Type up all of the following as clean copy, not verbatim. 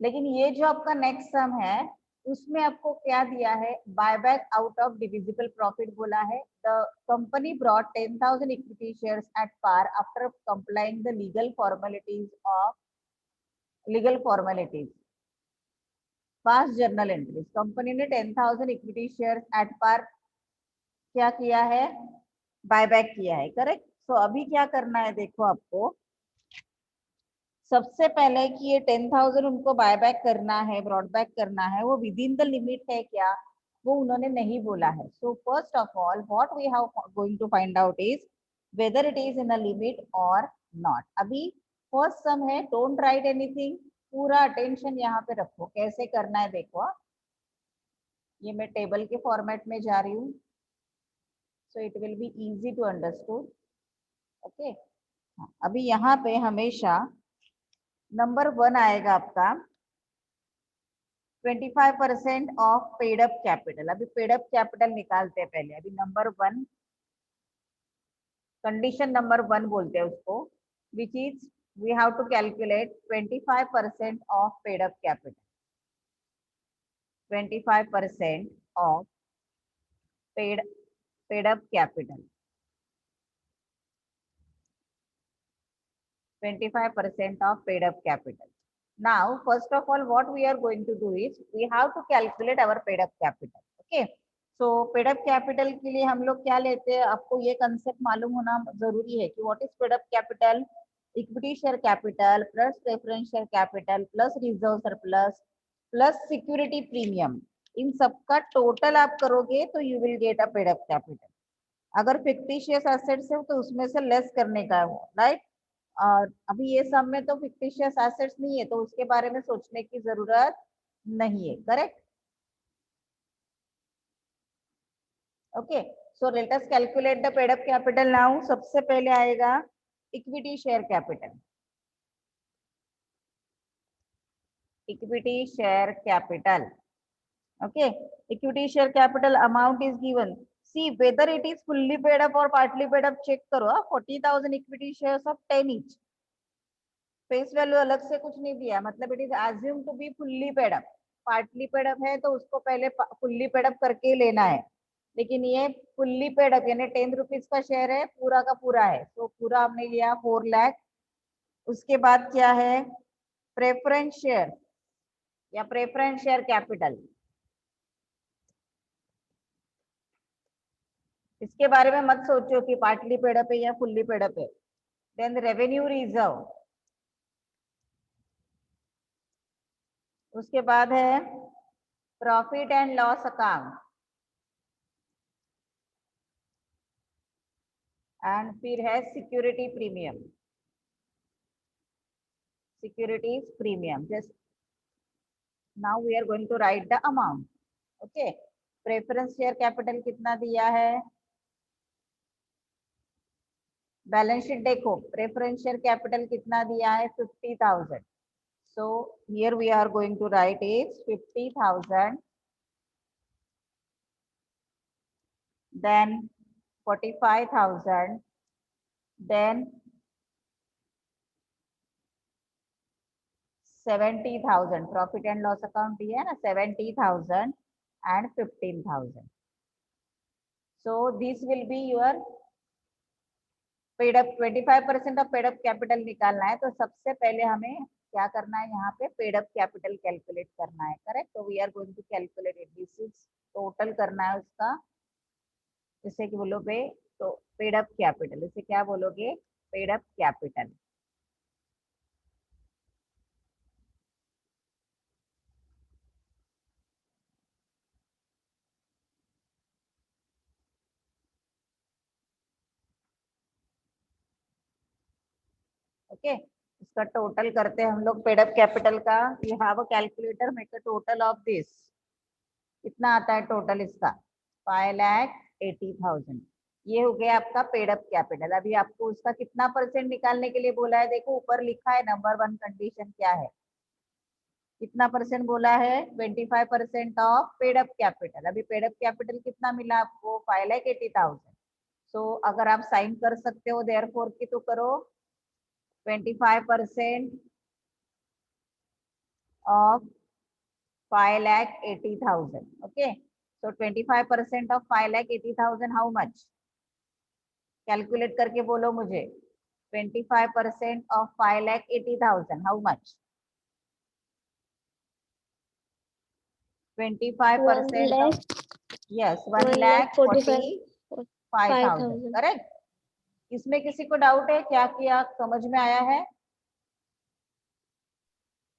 लेकिन ये जो आपका नेक्स्ट सम है उसमें आपको क्या दिया है, buyback out of divisible profit बोला है। The company brought 10,000 equity shares at par after complying the legal formalities passed journal entries. Company ने 10,000 इक्विटी शेयर्स एट पार क्या किया है, बायबैक किया है, करेक्ट। सो अभी क्या करना है, देखो आपको सबसे पहले कि ये 10,000 उनको बायबैक करना है, ब्रॉडबैक करना है, वो विद इन द लिमिट है क्या, वो उन्होंने नहीं बोला है। So first of all what we have going to find out is whether it is in the limit और नॉट। अभी फर्स्ट सम है, डोंट राइट एनीथिंग, पूरा अटेंशन यहाँ पे रखो। कैसे करना है देखो, ये मैं टेबल के फॉर्मेट में जा रही हूँ, so it will be easy to understood. Okay, अभी यहाँ पे हमेशा नंबर 1 आएगा आपका 25% ऑफ पेड अप कैपिटल। अभी पेड अप कैपिटल निकालते हैं पहले। अभी नंबर 1, कंडीशन नंबर 1 बोलते हैं उसको, which is we have to calculate 25% of paid up capital. 25% of paid up capital, 25% of paid up capital. Now, first of all, what we are going to do is we have to calculate our paid up capital. Okay. So paid up capital के लिए हम लोग क्या लेते हैं, आपको ये concept मालूम होना जरूरी है कि what is paid up capital, equity share capital plus preference share capital plus reserve surplus plus security premium, इन सबका टोटल आप करोगे तो you will get a paid up capital. अगर फिक्टिशियस एसेट्स है तो उसमें से लेस करने का है वो, राइट। और अभी ये सब में तो फिक्टिशियस एसेट्स नहीं है तो उसके बारे में सोचने की जरूरत नहीं है, correct. Okay, so let us calculate the paid up capital now. सबसे पहले आएगा equity share capital. Equity share capital, okay, equity share capital amount is given. See whether it is fully paid up और partly paid up check करो। 40,000 equity shares of 10 each, face value अलग से कुछ नहीं दिया, मतलब it is assume to be fully paid up. Partly paid up है तो उसको पहले फुल्ली पेड अप करके ही लेना है, लेकिन ये फुल्ली पेड अप यानी 10 रुपीज का शेयर है, पूरा का पूरा है, तो पूरा हमने लिया 4 लाख। उसके बाद क्या है, प्रेफरेंस शेयर या प्रेफरेंस शेयर कैपिटल, इसके बारे में मत सोचो कि पार्टली पेड अप है या फुल्ली पेड अप है। देन रेवेन्यू रिजर्व, उसके बाद है profit and loss account, and फिर है security premium, securities premium. Just now we are going to write the amount. Okay, preference share capital कितना दिया है, बैलेंस शीट देखो, प्रेफरेंस शेयर कैपिटल कितना दिया है 50,000। So here we are going to write is 50,000, then 45,000, then 70,000। Profit and loss account दिया है ना, 70,000 and 15,000। So this will be your paid up. 25% of paid up capital निकालना है तो सबसे पहले हमें क्या करना है, यहाँ पे पेड अप कैपिटल कैलकुलेट करना है, करेक्ट। तो we are going to calculate it, this is total करना है उसका, जैसे कि बोलोगे तो पेड अप कैपिटल, इसे क्या बोलोगे, पेड अप कैपिटल। ओके, इसका टोटल करते हैं हम लोग पेड अप कैपिटल का। You have a calculator, make a total of this, कितना आता है टोटल इसका, 5,80,000। ये हो गया आपका पेड अप कैपिटल। अभी आपको उसका कितना परसेंट निकालने के लिए बोला है, देखो ऊपर लिखा है नंबर 1 कंडीशन क्या है, कितना परसेंट बोला है, 25% ऑफ पेड अप कैपिटल। अभी पेड अप कैपिटल कितना मिला आपको, 5,80,000। सो अगर आप साइन कर सकते हो देयरफॉर की तो करो, 25% of 5,80,000. Okay, so 25% of 5,80,000 how much? Calculate करके बोलो मुझे. 25% of 5,80,000 how much? 25% of, yes, 1,45,000. Correct. इसमें किसी को डाउट है? क्या किया समझ में आया है?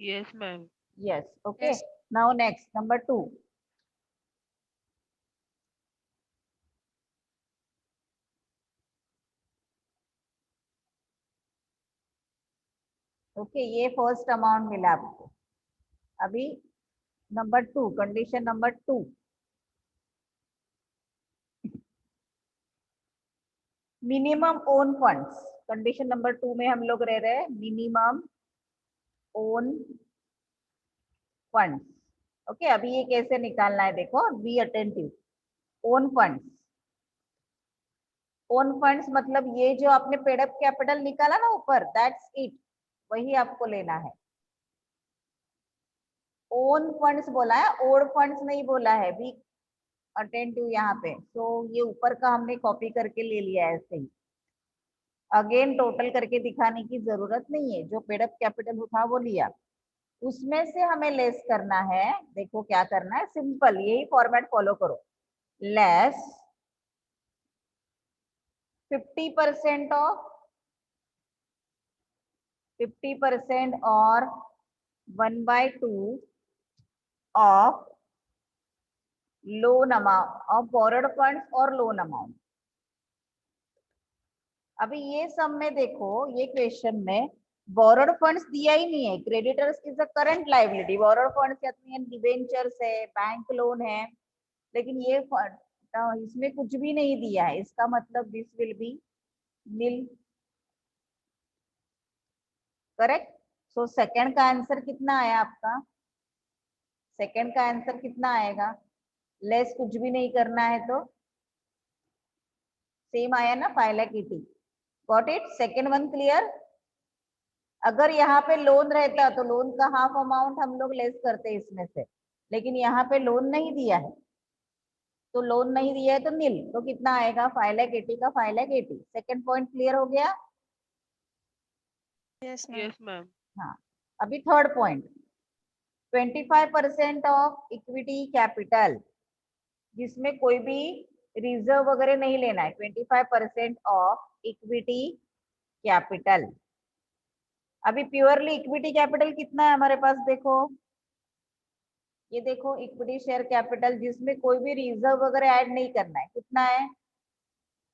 Yes, ma'am. Yes. Okay. Yes. Now next, number 2. Okay, ये फर्स्ट अमाउंट मिला आपको. अभी number 2, condition number 2. Minimum own funds. Condition number 2 में हम लोग रह रहे हैं मिनिमम ओन फंड्स. ओके, अभी ये कैसे निकालना है देखो, be attentive. Own funds. Own funds मतलब ये जो आपने पेड अप कैपिटल निकाला ना ऊपर, दैट्स इट, वही आपको लेना है. ओन फंड्स बोला है, ओड फंड्स नहीं बोला है. बी अटेंटिव यहाँ पे. तो ये ऊपर का हमने कॉपी करके ले लिया है ऐसे ही. अगेन टोटल करके दिखाने की जरूरत नहीं है. जो पेड अप कैपिटल था वो लिया, उसमें से हमें लेस करना है. देखो क्या करना है, सिंपल यही फॉर्मेट फॉलो करो. लेस 50% ऑफ 50% और 1/2 of loan amount of borrowed funds और लोन अमाउंट. अभी ये सब में देखो, ये क्वेश्चन में बोरोड फंड्स दिया ही नहीं है. Creditors is a current liability. Borrowed funds कहते हैं डिबेंचर्स है, बैंक लोन है, लेकिन ये इसमें कुछ भी नहीं दिया है. इसका मतलब this will be nil. Correct. So second का आंसर कितना आया आपका? सेकंड का आंसर कितना आएगा? लेस कुछ भी नहीं करना है तो सेम आया ना, 5,80,000. Got it? Second one clear? अगर यहाँ पे लोन रहता तो लोन का हाफ अमाउंट हम लोग लेस करते इसमें से, लेकिन यहाँ पे लोन नहीं दिया है. तो लोन नहीं दिया है तो नील. तो कितना आएगा? 5,80,000 का 5,80,000. सेकंड पॉइंट क्लियर हो गया? Yes, ma'am. हाँ. अभी third point, 25% of equity capital, जिसमें कोई भी रिजर्व वगैरह नहीं लेना है. 25% ऑफ इक्विटी कैपिटल. अभी प्योरली इक्विटी कैपिटल कितना है हमारे पास? देखो, ये देखो इक्विटी शेयर कैपिटल, जिसमें कोई भी रिजर्व वगैरह ऐड नहीं करना है. कितना है?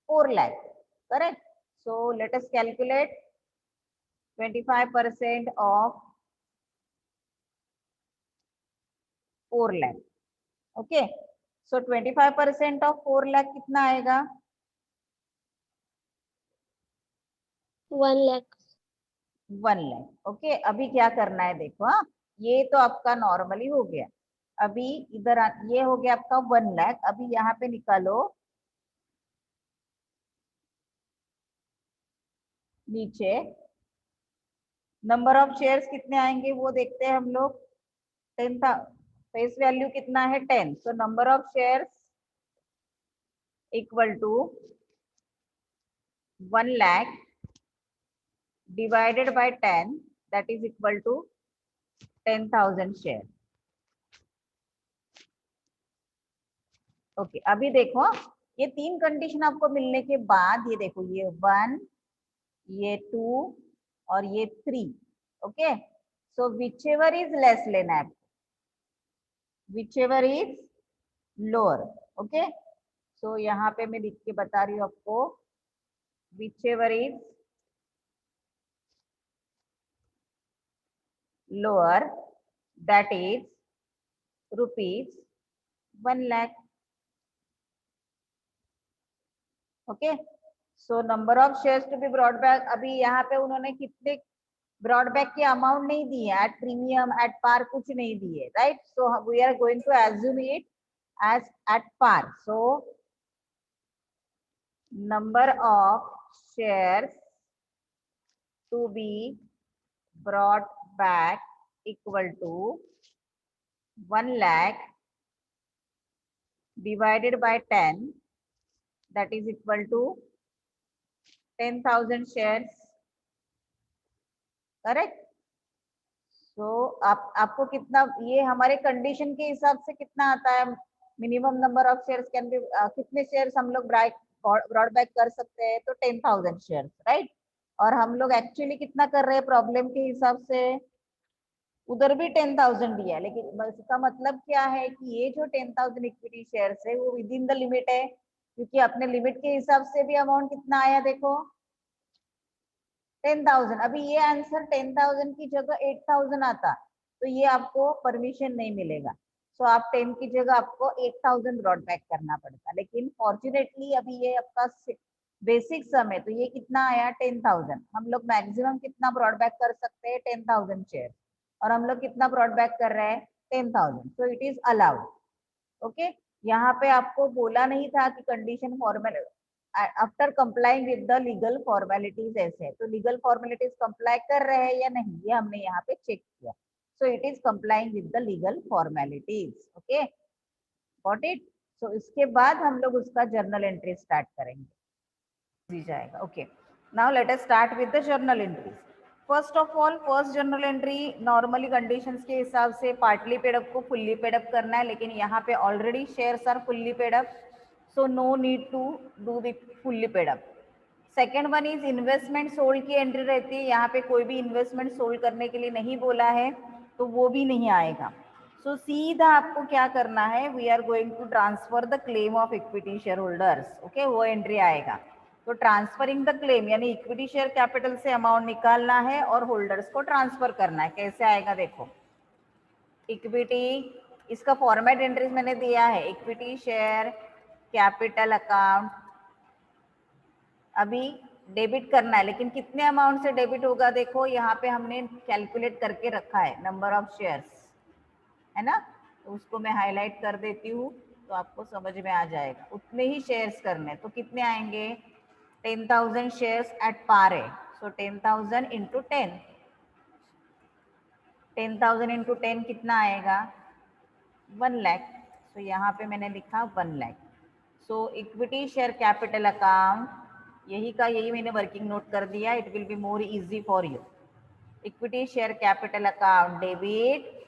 4 lakh. Correct. So let us calculate 25% of 4 lakh. Okay, so 25% of 4 lakh कितना आएगा? 1 लाख. 1 लाख. ओके, अभी क्या करना है देखो. हाँ, ये तो आपका नॉर्मली हो गया. अभी इधर ये हो गया आपका 1 लाख. अभी यहाँ पे निकालो नीचे नंबर ऑफ शेयर्स कितने आएंगे वो देखते हैं हम लोग. 10 था. फेस वैल्यू कितना है? 10. So number of shares equal to 1 lakh divided by 10, that is equal to 10,000 share. Okay, अभी देखो ये 3 कंडीशन आपको मिलने के बाद, ये देखो ये 1, ये 2 और ये 3. Okay, so whichever is less लेना है, whichever is lower. Okay, so यहाँ पे मैं लिख के बता रही हूँ आपको, whichever is lower, that is rupees 1 lakh. Okay, so number of shares to be bought back. अभी यहाँ पे उन्होंने कितने ब्रॉड बैक की अमाउंट नहीं दी है, एट प्रीमियम एट पार कुछ नहीं दिए. Right. So we are going to assume it as at par. So number of shares to be bought back equal to 1 lakh divided by 10, that is equal to 10,000 shares, correct. तो आपको कितना, ये हमारे condition के हिसाब से कितना आता है, minimum number of shares can be, कितने शेयर्स हम लोग ब्रॉड बैक कर सकते हैं, तो 10,000 शेयर्स, राइट। और हम लोग एक्चुअली कितना कर रहे हैं प्रॉब्लम के हिसाब से, उधर भी 10,000 दिया है, लेकिन इसका मतलब क्या है कि ये जो 10,000 इक्विटी शेयर्स है वो विद इन द लिमिट है, क्योंकि अपने लिमिट के हिसाब से भी अमाउंट कितना आया देखो 10,000। अभी ये आंसर 10,000 की जगह 8,000 आता तो ये आपको परमिशन नहीं मिलेगा। सो आप 10 की जगह आपको 8,000 ब्रॉड बैक करना पड़ता, लेकिन फॉर्चुनेटली अभी ये आपका बेसिक सम है, तो ये कितना आया 10,000। हम लोग मैक्सिमम कितना ब्रॉड बैक कर सकते हैं 10,000 शेयर, और हम लोग कितना ब्रॉड बैक कर रहे हैं 10,000, सो इट इज अलाउड। ओके, यहाँ पे आपको बोला नहीं था कि condition formal after complying with the legal formalities, ऐसे तो लीगल फॉर्मेलिटीज कंप्लाई कर रहे हैं या नहीं, ये हमने यहाँ पे चेक किया। So it is complying with the legal formalities. Okay, got it. So इसके बाद हम लोग उसका जर्नल एंट्री स्टार्ट करेंगे, दी जाएगा। Okay, now let us start with the journal entries. First of all, first journal entry normally conditions के हिसाब से पार्टली पेड अप को फुल्ली पेड अप करना है, लेकिन यहाँ पे already shares are fully paid up, so no need to do the fully paid up. Second one is investment sold की एंट्री रहती है, यहाँ पे कोई भी इन्वेस्टमेंट सोल्ड करने के लिए नहीं बोला है, तो वो भी नहीं आएगा। सो सीधा आपको क्या करना है, we are going to transfer the claim of equity share holders. Okay, वो एंट्री आएगा। तो ट्रांसफरिंग द क्लेम यानी इक्विटी शेयर कैपिटल से अमाउंट निकालना है और होल्डर्स को ट्रांसफर करना है। कैसे आएगा देखो, इक्विटी, इसका फॉर्मेट एंट्रीज मैंने दिया है, इक्विटी शेयर कैपिटल अकाउंट। अभी डेबिट करना है, लेकिन कितने अमाउंट से डेबिट होगा देखो, यहाँ पे हमने कैलकुलेट करके रखा है नंबर ऑफ शेयर्स, है ना। तो उसको मैं हाईलाइट कर देती हूँ तो आपको समझ में आ जाएगा। उतने ही शेयर्स करने, तो कितने आएंगे 10,000 शेयर्स एट पार है, सो 10,000 इंटू 10, 10,000 इंटू 10 कितना आएगा 1 लाख। सो यहाँ पे मैंने लिखा 1 lakh. So equity share capital account, यही का यही मैंने वर्किंग नोट कर दिया, it will be more easy for you. Equity share capital account debit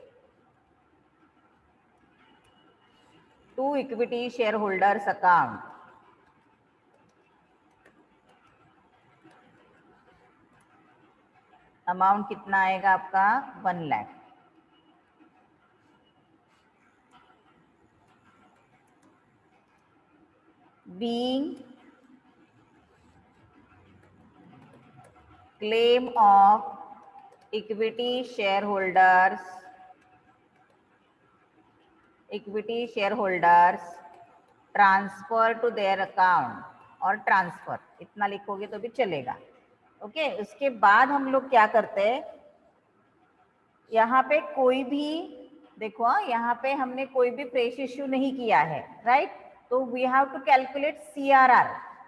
to equity share holders account, amount कितना आएगा आपका 1 lakh. Being claim of equity shareholders transfer to their account, और ट्रांसफर इतना लिखोगे तो भी चलेगा। ओके, उसके बाद हम लोग क्या करते हैं, यहाँ पे कोई भी देखो, यहाँ पे हमने कोई भी फ्रेश इश्यू नहीं किया है, राइट। तो we have to calculate CRR,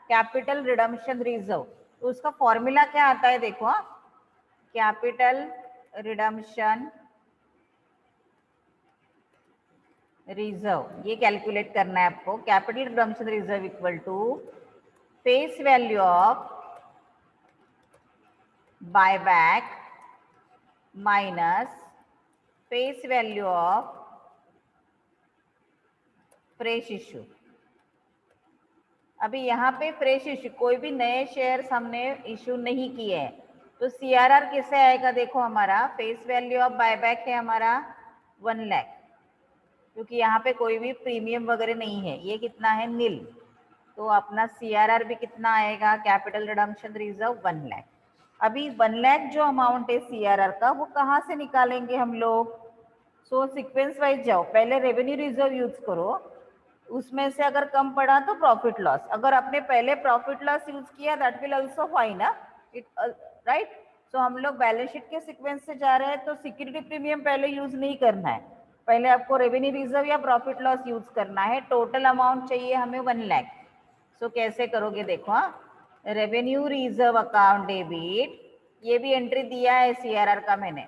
capital redemption reserve. तो उसका फॉर्मूला क्या आता है देखो, कैपिटल रिडम्पशन रिजर्व, ये कैलकुलेट करना है आपको। Capital redemption reserve equal to face value of buyback minus face value of fresh issue. अभी यहाँ पे फ्रेश इश्यू, कोई भी नए शेयर्स हमने इश्यू नहीं किए हैं, तो CRR कैसे आएगा देखो, हमारा फेस वैल्यू ऑफ बायबैक है हमारा 1 लाख, क्योंकि यहाँ पे कोई भी प्रीमियम वगैरह नहीं है, ये कितना है नील। तो अपना CRR भी कितना आएगा, कैपिटल रिडम्पशन रिजर्व 1 लाख। अभी 1 लाख जो अमाउंट है CRR का, वो कहाँ से निकालेंगे हम लोग। सो सीक्वेंस वाइज जाओ, पहले रेवेन्यू रिजर्व यूज करो, उसमें से अगर कम पड़ा तो प्रॉफिट लॉस। अगर आपने पहले प्रॉफिट लॉस यूज किया that will also fine, it right. So हम लोग बैलेंस शीट के सीक्वेंस से जा रहे हैं, तो सिक्योरिटी प्रीमियम पहले यूज नहीं करना है, पहले आपको रेवेन्यू रिजर्व या प्रॉफिट लॉस यूज करना है। टोटल अमाउंट चाहिए हमें 1 लाख। सो कैसे करोगे देखो, रेवेन्यू रिजर्व अकाउंट डेबिट, ये भी एंट्री दिया है CRR का मैंने,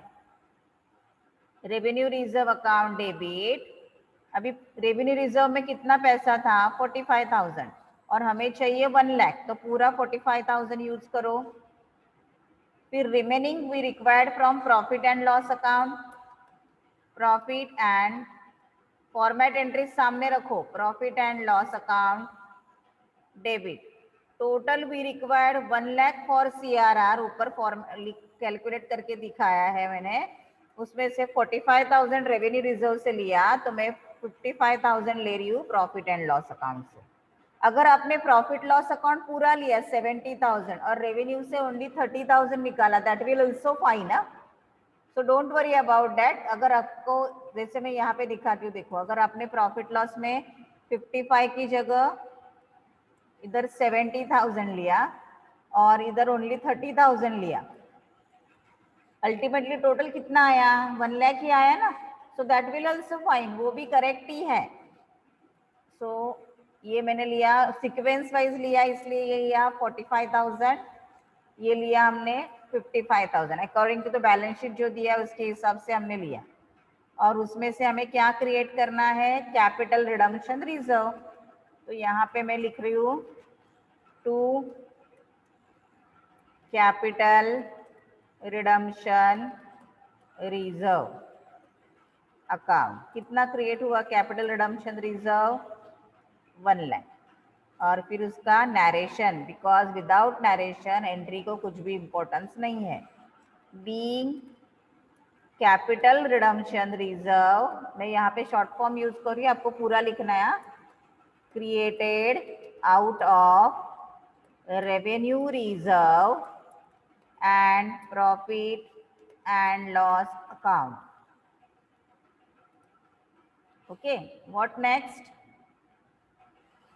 रेवेन्यू रिजर्व अकाउंट डेबिट, अभी रेवेन्यू रिजर्व में कितना पैसा था 45,000 और हमें चाहिए 1 लाख, तो पूरा 45,000 यूज करो। फिर remaining we required from profit and loss account, profit and format entry सामने रखो, profit and loss account debit, total we required 1 lakh for CRR, ऊपर फॉर्म कैलकुलेट करके दिखाया है मैंने, उसमें से 45,000 रेवेन्यू रिजर्व से लिया, तो मैं 55,000 ले रही हूँ प्रॉफिट एंड लॉस अकाउंट से। अगर आपने प्रॉफिट लॉस अकाउंट पूरा लिया 70,000 और रेवेन्यू से ओनली 30,000 निकाला, दैट विल ऑल्सो फाइन ना, so don't worry about that. अगर आपको, जैसे मैं यहाँ पे दिखाती हूँ, देखो अगर आपने प्रॉफिट लॉस में 55 की जगह इधर 70,000 लिया और इधर ओनली 30,000 लिया, अल्टीमेटली टोटल कितना आया 1 लाख ही आया ना, so that will also fine, वो भी करेक्ट ही है। सो ये मैंने लिया सीक्वेंस वाइज लिया, इसलिए ये लिया 45,000, ये लिया हमने 55,000 according to the balance sheet जो दिया उसके हिसाब से हमने लिया। और उसमें से हमें क्या क्रिएट करना है, कैपिटल रिडम्पशन रिजर्व। तो यहाँ पे मैं लिख रही हूँ to capital redemption reserve account, कितना क्रिएट हुआ कैपिटल रिडम्पशन रिजर्व 1 लाख। और फिर उसका narration, because without narration entry को कुछ भी इंपॉर्टेंस नहीं है। बीइंग कैपिटल रिडम्पशन रिजर्व, मैं यहाँ पे शॉर्ट फॉर्म यूज कर रही हूँ, आपको पूरा लिखना है, created out of revenue reserve and profit and loss account. Okay, what next?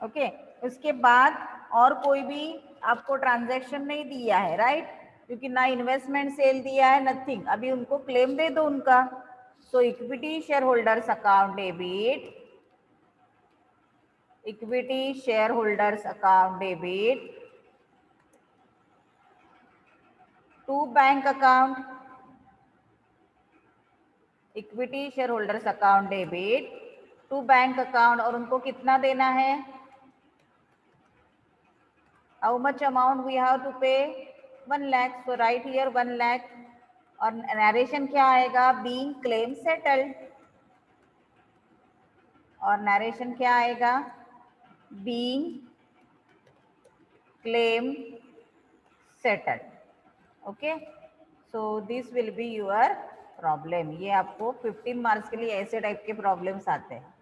Okay, उसके बाद और कोई भी आपको ट्रांजैक्शन नहीं दिया है, राइट, क्योंकि ना इन्वेस्टमेंट सेल दिया है, नथिंग, अभी उनको क्लेम दे दो उनका। So equity share holders account debit, equity share holders account debit to bank account, equity share holders account debit to bank account, और उनको कितना देना है, how much amount we have to pay 1 lakh, so right here 1 lakh, और narration क्या आएगा, being claim settled, और narration क्या आएगा, being claim settled। Okay, so this will be your problem. ये आपको 15 मार्क्स के लिए ऐसे टाइप के प्रॉब्लम्स आते हैं।